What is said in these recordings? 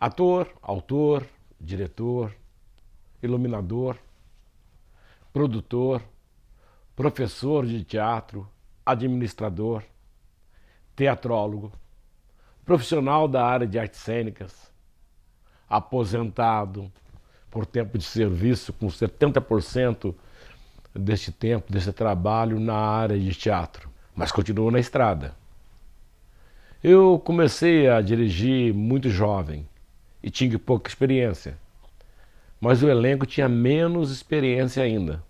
Ator, autor, diretor, iluminador, produtor, professor de teatro, administrador, teatrólogo, profissional da área de artes cênicas, aposentado por tempo de serviço com 70% deste tempo, desse trabalho na área de teatro, mas continuo na estrada. Eu comecei a dirigir muito jovem e tinha pouca experiência, mas o elenco tinha menos experiência ainda.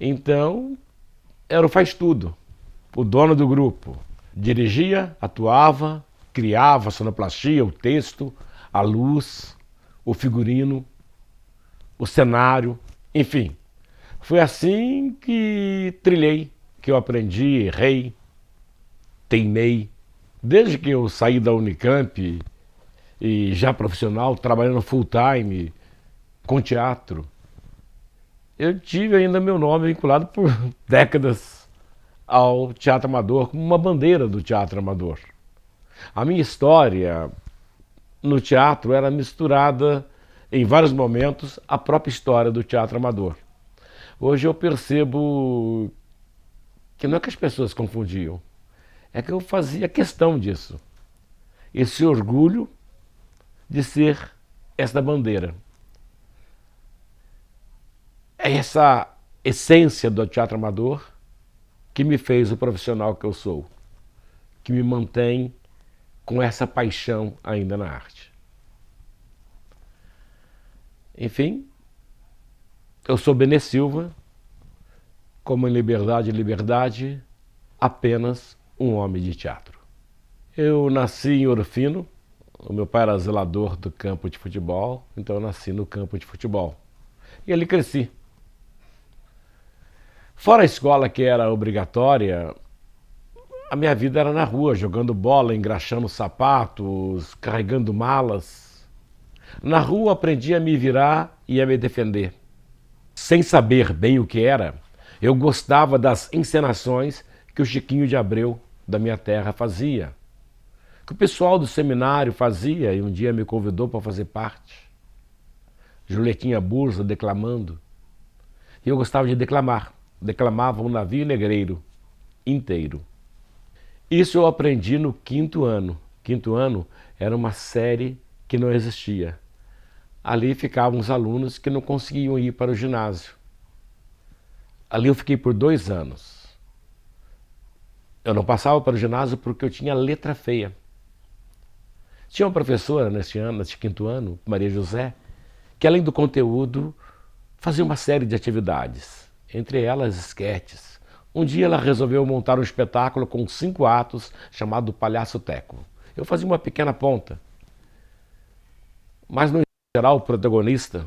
Então, era o faz-tudo, o dono do grupo. Dirigia, atuava, criava a sonoplastia, o texto, a luz, o figurino, o cenário, enfim. Foi assim que trilhei, que eu aprendi, errei, teimei. Desde que eu saí da Unicamp e já profissional, trabalhando full time com teatro, eu tive ainda meu nome vinculado por décadas ao teatro amador, como uma bandeira do teatro amador. A minha história no teatro era misturada em vários momentos à própria história do teatro amador. Hoje eu percebo que não é que as pessoas confundiam, é que eu fazia questão disso. Esse orgulho de ser esta bandeira. É essa essência do teatro amador que me fez o profissional que eu sou, que me mantém com essa paixão ainda na arte. Enfim, eu sou Benê Silva, como em Liberdade, Liberdade, apenas um homem de teatro. Eu nasci em Ouro Fino, o meu pai era zelador do campo de futebol, então eu nasci no campo de futebol. E ali cresci. Fora a escola que era obrigatória, a minha vida era na rua, jogando bola, engraxando sapatos, carregando malas. Na rua aprendi a me virar e a me defender. Sem saber bem o que era, eu gostava das encenações que o Chiquinho de Abreu, da minha terra, fazia. Que o pessoal do seminário fazia e um dia me convidou para fazer parte. Julietinha Burza declamando. E eu gostava de declamar. Declamava um navio negreiro inteiro. Isso eu aprendi no quinto ano. Quinto ano era uma série que não existia. Ali ficavam os alunos que não conseguiam ir para o ginásio. Ali eu fiquei por 2 anos. Eu não passava para o ginásio porque eu tinha letra feia. Tinha uma professora neste quinto ano, Maria José, que além do conteúdo, fazia uma série de atividades, entre elas esquetes. Um dia ela resolveu montar um espetáculo com 5 atos chamado Palhaço Teco. Eu fazia uma pequena ponta. Mas no geral o protagonista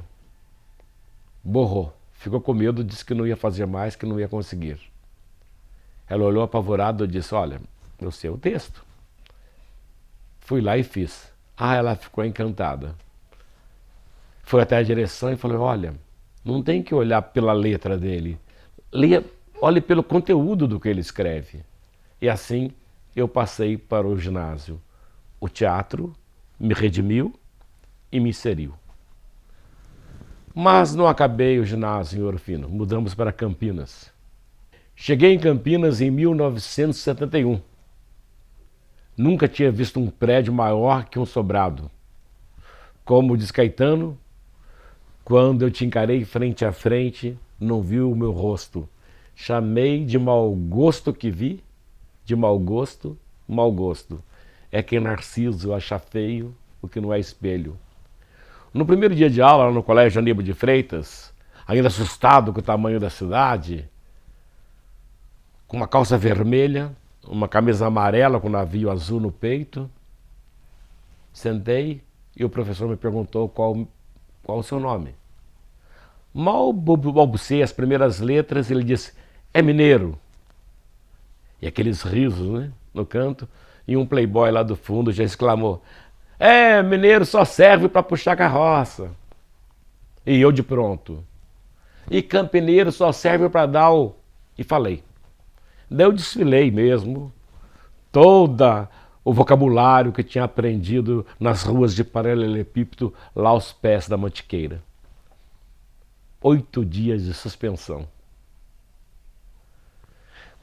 borrou. Ficou com medo, disse que não ia fazer mais, que não ia conseguir. Ela olhou apavorada e disse, olha, eu sei o texto. Fui lá e fiz. Ela ficou encantada. Foi até a direção e falou, olha, não tem que olhar pela letra dele. Olhe pelo conteúdo do que ele escreve. E assim eu passei para o ginásio. O teatro me redimiu e me inseriu. Mas não acabei o ginásio em Ouro Fino. Mudamos para Campinas. Cheguei em Campinas em 1971. Nunca tinha visto um prédio maior que um sobrado. Como diz Caetano, quando eu te encarei frente a frente, não viu o meu rosto. Chamei de mau gosto que vi, de mau gosto, mau gosto. É que Narciso acha feio o que não é espelho. No primeiro dia de aula, lá no colégio Aníbal de Freitas, ainda assustado com o tamanho da cidade, com uma calça vermelha, uma camisa amarela com navio azul no peito, sentei e o professor me perguntou qual o seu nome. Mal balbuciei as primeiras letras, ele disse, é mineiro. E aqueles risos, né, no canto, e um playboy lá do fundo já exclamou, mineiro só serve para puxar carroça. E eu de pronto. E campineiro só serve para dar o... E falei. Daí eu desfilei mesmo, toda o vocabulário que tinha aprendido nas ruas de Paralelepípedo, lá aos pés da Mantiqueira. 8 dias de suspensão.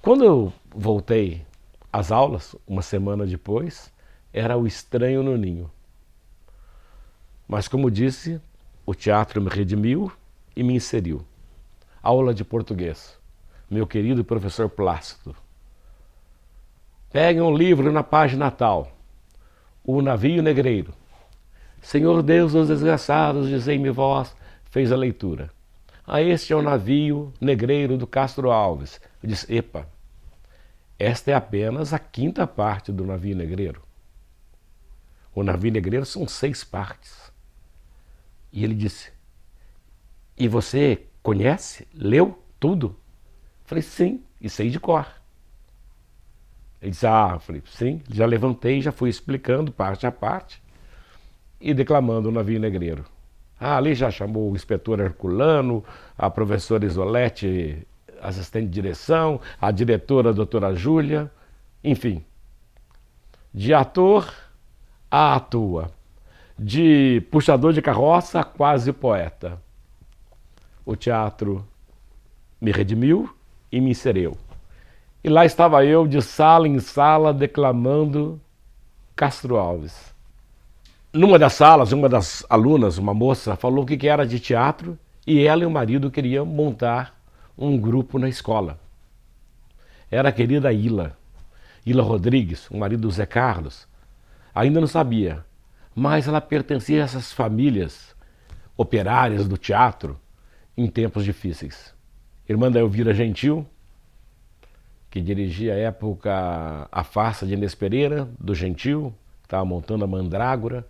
Quando eu voltei às aulas, uma semana depois, era o estranho no ninho. Mas, como disse, o teatro me redimiu e me inseriu. Aula de português. Meu querido professor Plácido. Pegue um livro na página tal. O Navio Negreiro. Senhor Deus dos desgraçados, dizei-me vós, fez a leitura. Este é o navio negreiro do Castro Alves. Eu disse, epa, esta é apenas a 5ª parte do navio negreiro. O navio negreiro são 6 partes. E ele disse, e você conhece? Leu tudo? Eu falei, sim, e sei de cor. Ele disse, eu falei, sim, já levantei, já fui explicando parte a parte e declamando o navio negreiro. Ali já chamou o inspetor Herculano, a professora Isolete, assistente de direção, a diretora a doutora Júlia, enfim. De ator a atua, de puxador de carroça a quase poeta. O teatro me redimiu e me inseriu. E lá estava eu, de sala em sala, declamando Castro Alves. Numa das salas, uma das alunas, uma moça, falou que era de teatro e ela e o marido queriam montar um grupo na escola. Era a querida Ila Rodrigues, o marido do Zé Carlos. Ainda não sabia, mas ela pertencia a essas famílias operárias do teatro em tempos difíceis. Irmã da Elvira Gentil, que dirigia à época a farsa de Inês Pereira, do Gentil, estava montando a Mandrágora,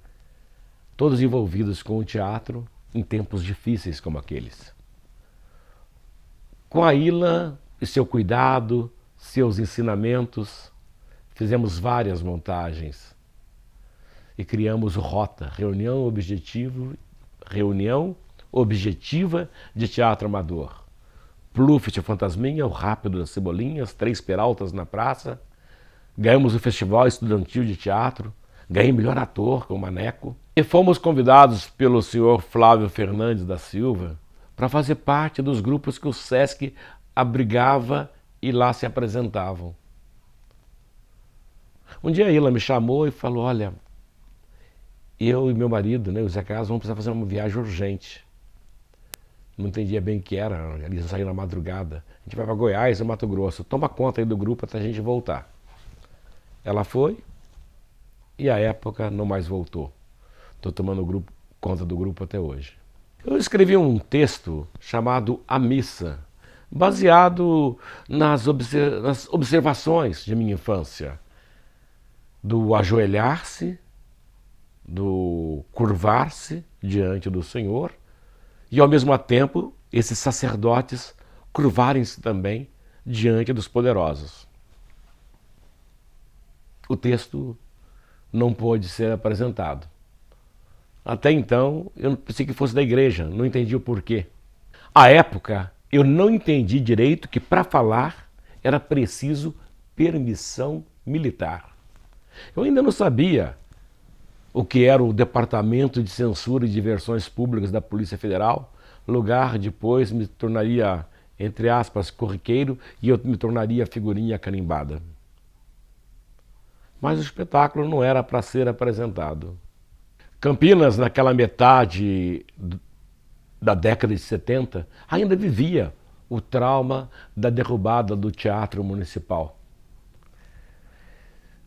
todos envolvidos com o teatro em tempos difíceis como aqueles. Com a Ila e seu cuidado, seus ensinamentos, fizemos várias montagens e criamos o Rota, Reunião Objetiva de Teatro Amador. Pluft, Fantasminha, o Rápido das Cebolinhas, 3 Peraltas na Praça. Ganhamos o Festival Estudantil de Teatro, ganhei melhor ator com o Maneco. E fomos convidados pelo senhor Flávio Fernandes da Silva para fazer parte dos grupos que o Sesc abrigava e lá se apresentavam. Um dia a Ila me chamou e falou, olha, eu e meu marido, o Zé Carlos, vamos precisar fazer uma viagem urgente. Não entendia bem o que era, eles saíram na madrugada. A gente vai para Goiás ou Mato Grosso, toma conta aí do grupo até a gente voltar. Ela foi e à época não mais voltou. Estou tomando conta do grupo até hoje. Eu escrevi um texto chamado A Missa, baseado nas observações de minha infância, do ajoelhar-se, do curvar-se diante do Senhor e, ao mesmo tempo, esses sacerdotes curvarem-se também diante dos poderosos. O texto não pôde ser apresentado. Até então, eu pensei que fosse da igreja, não entendi o porquê. À época, eu não entendi direito que para falar era preciso permissão militar. Eu ainda não sabia o que era o Departamento de Censura e Diversões Públicas da Polícia Federal, lugar depois me tornaria, entre aspas, corriqueiro e eu me tornaria figurinha carimbada. Mas o espetáculo não era para ser apresentado. Campinas, naquela metade da década de 70, ainda vivia o trauma da derrubada do Teatro Municipal,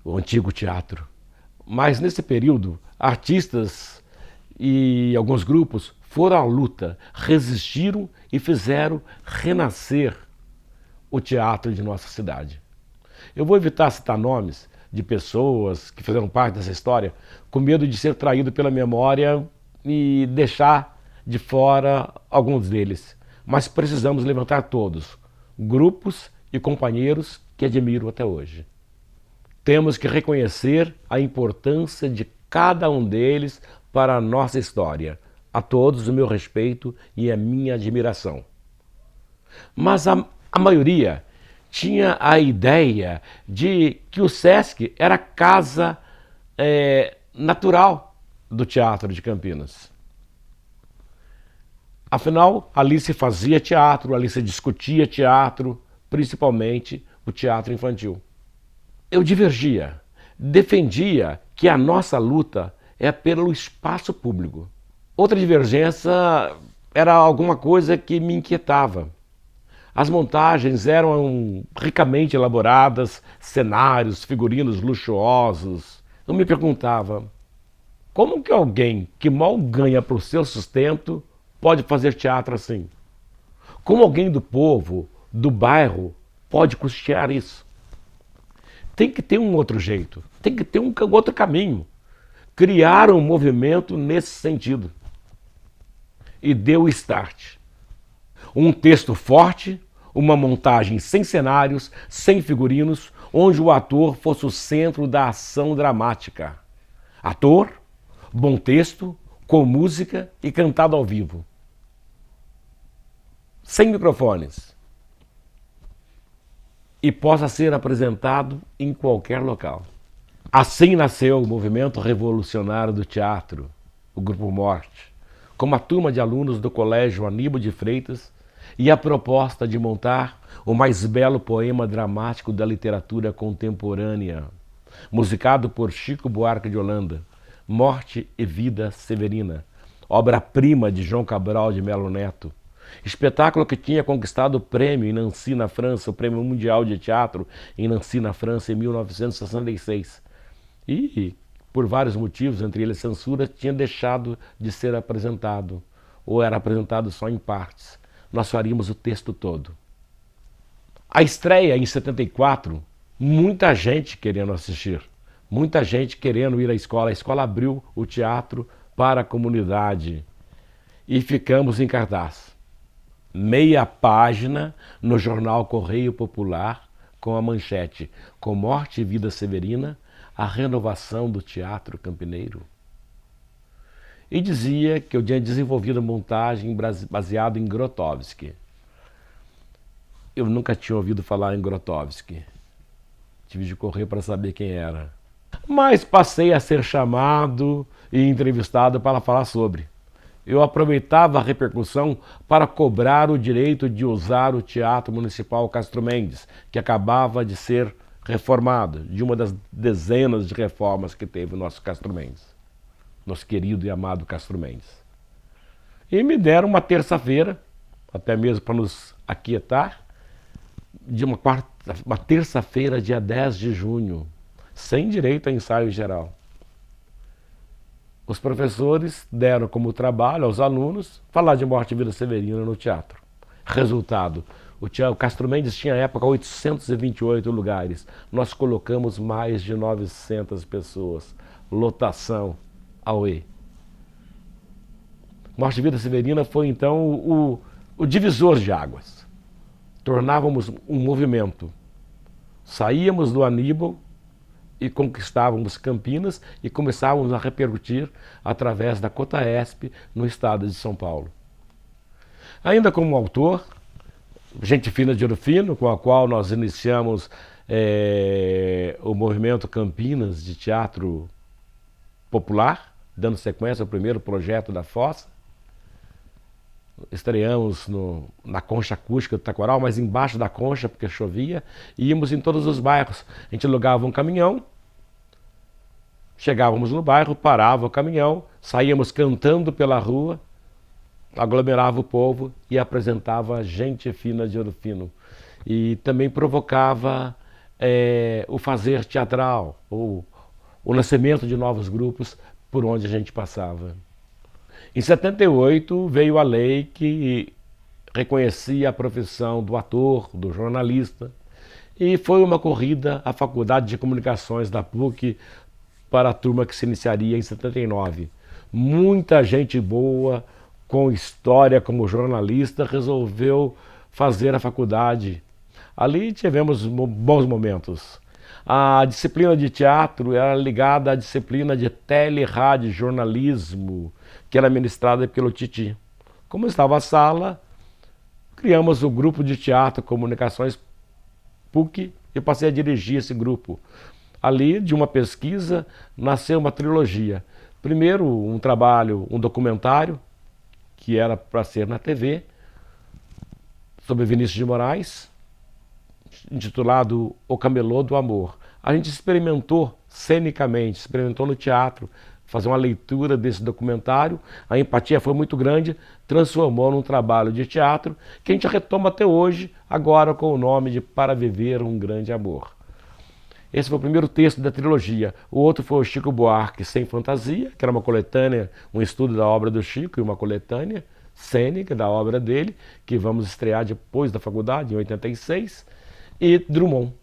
o antigo teatro. Mas nesse período, artistas e alguns grupos foram à luta, resistiram e fizeram renascer o teatro de nossa cidade. Eu vou evitar citar nomes de pessoas que fizeram parte dessa história, com medo de ser traído pela memória e deixar de fora alguns deles. Mas precisamos levantar todos, grupos e companheiros que admiro até hoje. Temos que reconhecer a importância de cada um deles para a nossa história. A todos o meu respeito e a minha admiração. Mas a maioria tinha a ideia de que o Sesc era a casa natural do Teatro de Campinas. Afinal, ali se fazia teatro, ali se discutia teatro, principalmente o teatro infantil. Eu divergia, defendia que a nossa luta é pelo espaço público. Outra divergência era alguma coisa que me inquietava. As montagens eram ricamente elaboradas, cenários, figurinos luxuosos. Eu me perguntava, como que alguém que mal ganha para o seu sustento pode fazer teatro assim? Como alguém do povo, do bairro, pode custear isso? Tem que ter um outro jeito, tem que ter um outro caminho. Criar um movimento nesse sentido. E deu o start. Um texto forte, uma montagem sem cenários, sem figurinos, onde o ator fosse o centro da ação dramática. Ator, bom texto, com música e cantado ao vivo. Sem microfones. E possa ser apresentado em qualquer local. Assim nasceu o movimento revolucionário do teatro, o Grupo Morte, com uma turma de alunos do Colégio Aníbal de Freitas e a proposta de montar o mais belo poema dramático da literatura contemporânea, musicado por Chico Buarque de Holanda, Morte e Vida Severina, obra-prima de João Cabral de Melo Neto. Espetáculo que tinha conquistado o prêmio em Nancy, na França, o Prêmio Mundial de Teatro em Nancy, na França, em 1966. E, por vários motivos, entre eles censura, tinha deixado de ser apresentado, ou era apresentado só em partes. Nós faríamos o texto todo. A estreia em 74, muita gente querendo assistir, muita gente querendo ir à escola. A escola abriu o teatro para a comunidade e ficamos em cartaz. Meia página no jornal Correio Popular com a manchete: com Morte e Vida Severina, a renovação do teatro campineiro. E dizia que eu tinha desenvolvido montagem baseado em Grotowski. Eu nunca tinha ouvido falar em Grotowski. Tive de correr para saber quem era. Mas passei a ser chamado e entrevistado para falar sobre. Eu aproveitava a repercussão para cobrar o direito de usar o Teatro Municipal Castro Mendes, que acabava de ser reformado, de uma das dezenas de reformas que teve o nosso Castro Mendes, nosso querido e amado Castro Mendes. E me deram uma terça-feira, até mesmo para nos aquietar, de uma terça-feira, dia 10 de junho, sem direito a ensaio geral. Os professores deram como trabalho aos alunos falar de Morte e Vida Severina no teatro. Resultado, o Castro Mendes tinha à época 828 lugares. Nós colocamos mais de 900 pessoas. Lotação auê. Morte e Vida Severina foi então o divisor de águas. Tornávamos um movimento. Saíamos do Aníbal e conquistávamos Campinas e começávamos a repercutir através da Cotaesp no estado de São Paulo. Ainda como autor, Gente Fina de Ouro Fino, com a qual nós iniciamos o movimento Campinas de teatro popular, dando sequência ao primeiro projeto da Fossa. Estreamos na concha acústica do Taquaral, mas embaixo da concha, porque chovia, e íamos em todos os bairros. A gente alugava um caminhão, chegávamos no bairro, parava o caminhão, saíamos cantando pela rua, aglomerava o povo e apresentava Gente Fina de Ouro Fino. E também provocava o fazer teatral, ou o nascimento de novos grupos por onde a gente passava. Em 78 veio a lei que reconhecia a profissão do ator, do jornalista, e foi uma corrida à Faculdade de Comunicações da PUC para a turma que se iniciaria em 79. Muita gente boa, com história como jornalista, resolveu fazer a faculdade. Ali tivemos bons momentos. A disciplina de teatro era ligada à disciplina de tele-rádio-jornalismo, que era ministrada pelo Titi. Como estava a sala, criamos o grupo de teatro Comunicações PUC e passei a dirigir esse grupo. Ali, de uma pesquisa, nasceu uma trilogia. Primeiro, um trabalho, um documentário, que era para ser na TV, sobre Vinícius de Moraes, intitulado O Camelô do Amor. A gente experimentou cenicamente, experimentou no teatro, fazer uma leitura desse documentário, a empatia foi muito grande, transformou num trabalho de teatro que a gente retoma até hoje, agora com o nome de Para Viver um Grande Amor. Esse foi o primeiro texto da trilogia. O outro foi o Chico Buarque Sem Fantasia, que era uma coletânea, um estudo da obra do Chico e uma coletânea cênica da obra dele, que vamos estrear depois da faculdade, em 86, e Drummond,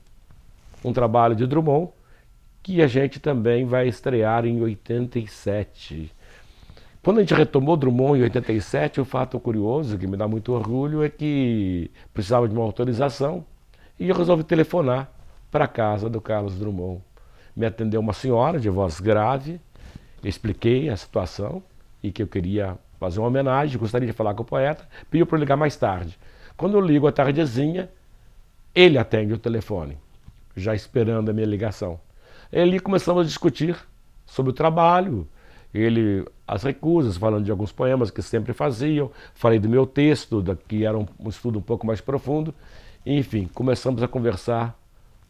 um trabalho de Drummond, que a gente também vai estrear em 87. Quando a gente retomou Drummond em 87, o fato curioso, que me dá muito orgulho, é que precisava de uma autorização e eu resolvi telefonar para a casa do Carlos Drummond. Me atendeu uma senhora de voz grave, expliquei a situação e que eu queria fazer uma homenagem, gostaria de falar com o poeta, pediu para eu ligar mais tarde. Quando eu ligo à tardezinha, ele atende o telefone, já esperando a minha ligação. Ali começamos a discutir sobre o trabalho, as recusas, falando de alguns poemas que sempre faziam, falei do meu texto, que era um estudo um pouco mais profundo, enfim, começamos a conversar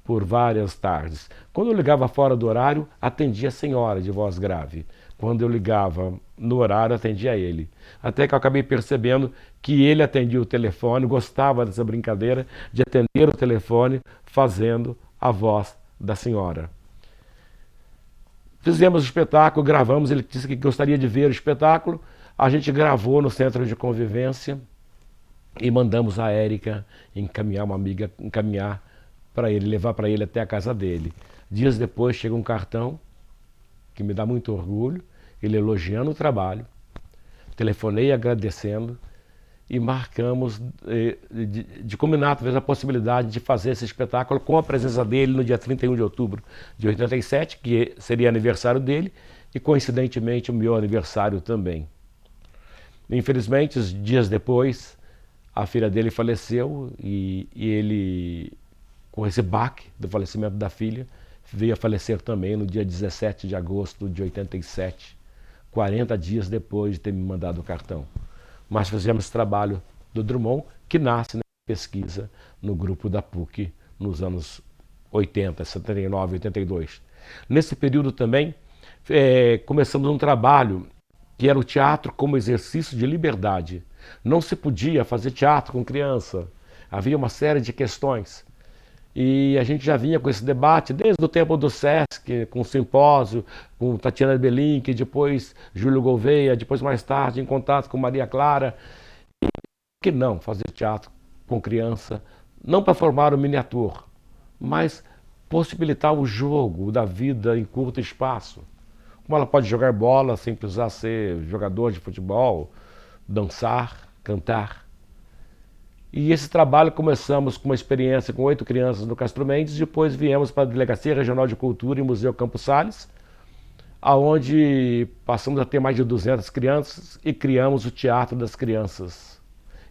por várias tardes. Quando eu ligava fora do horário, atendia a senhora de voz grave. Quando eu ligava no horário, atendia ele. Até que eu acabei percebendo que ele atendia o telefone, gostava dessa brincadeira de atender o telefone fazendo a voz da senhora. Fizemos o espetáculo, gravamos, ele disse que gostaria de ver o espetáculo, a gente gravou no Centro de Convivência e mandamos a Érica encaminhar, uma amiga encaminhar para ele, levar para ele até a casa dele. Dias depois chega um cartão que me dá muito orgulho, ele elogiando o trabalho, telefonei agradecendo e marcamos de combinar talvez a possibilidade de fazer esse espetáculo com a presença dele no dia 31 de outubro de 87, que seria aniversário dele e coincidentemente o meu aniversário também. Infelizmente, dias depois, a filha dele faleceu e ele, com esse baque do falecimento da filha, veio a falecer também no dia 17 de agosto de 87, 40 dias depois de ter me mandado o cartão. Mas fizemos esse trabalho do Drummond, que nasce na pesquisa no grupo da PUC nos anos 80, 79, 82. Nesse período também começamos um trabalho que era o teatro como exercício de liberdade. Não se podia fazer teatro com criança, havia uma série de questões. E a gente já vinha com esse debate desde o tempo do Sesc, com o simpósio, com Tatiana Belink, depois Júlio Gouveia, depois mais tarde em contato com Maria Clara. E por que não fazer teatro com criança? Não para formar o miniatur, mas possibilitar o jogo da vida em curto espaço. Como ela pode jogar bola sem precisar ser jogador de futebol, dançar, cantar. E esse trabalho começamos com uma experiência com 8 crianças no Castro Mendes, depois viemos para a Delegacia Regional de Cultura e Museu Campos Sales, aonde passamos a ter mais de 200 crianças e criamos o Teatro das Crianças.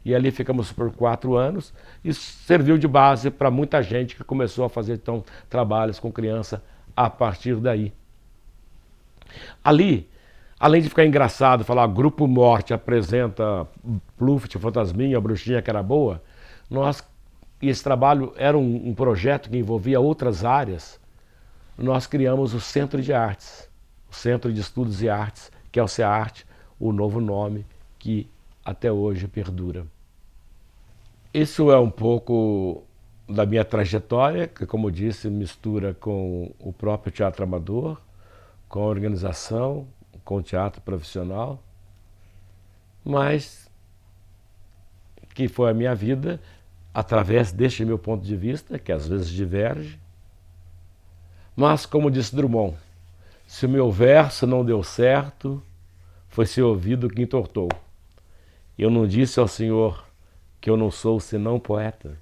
E ali ficamos por 4 anos e serviu de base para muita gente que começou a fazer então trabalhos com criança a partir daí. Ali, além de ficar engraçado, falar Grupo Morte apresenta Pluft, Fantasminha, a Bruxinha que era boa, e esse trabalho era um projeto que envolvia outras áreas, nós criamos o Centro de Artes, o Centro de Estudos e Artes, que é o CEARTE, o novo nome que até hoje perdura. Isso é um pouco da minha trajetória, que, como disse, mistura com o próprio teatro amador, com a organização, com o teatro profissional, mas que foi a minha vida através deste meu ponto de vista, que às vezes diverge. Mas, como disse Drummond, se o meu verso não deu certo, foi seu ouvido que entortou. Eu não disse ao Senhor que eu não sou senão poeta.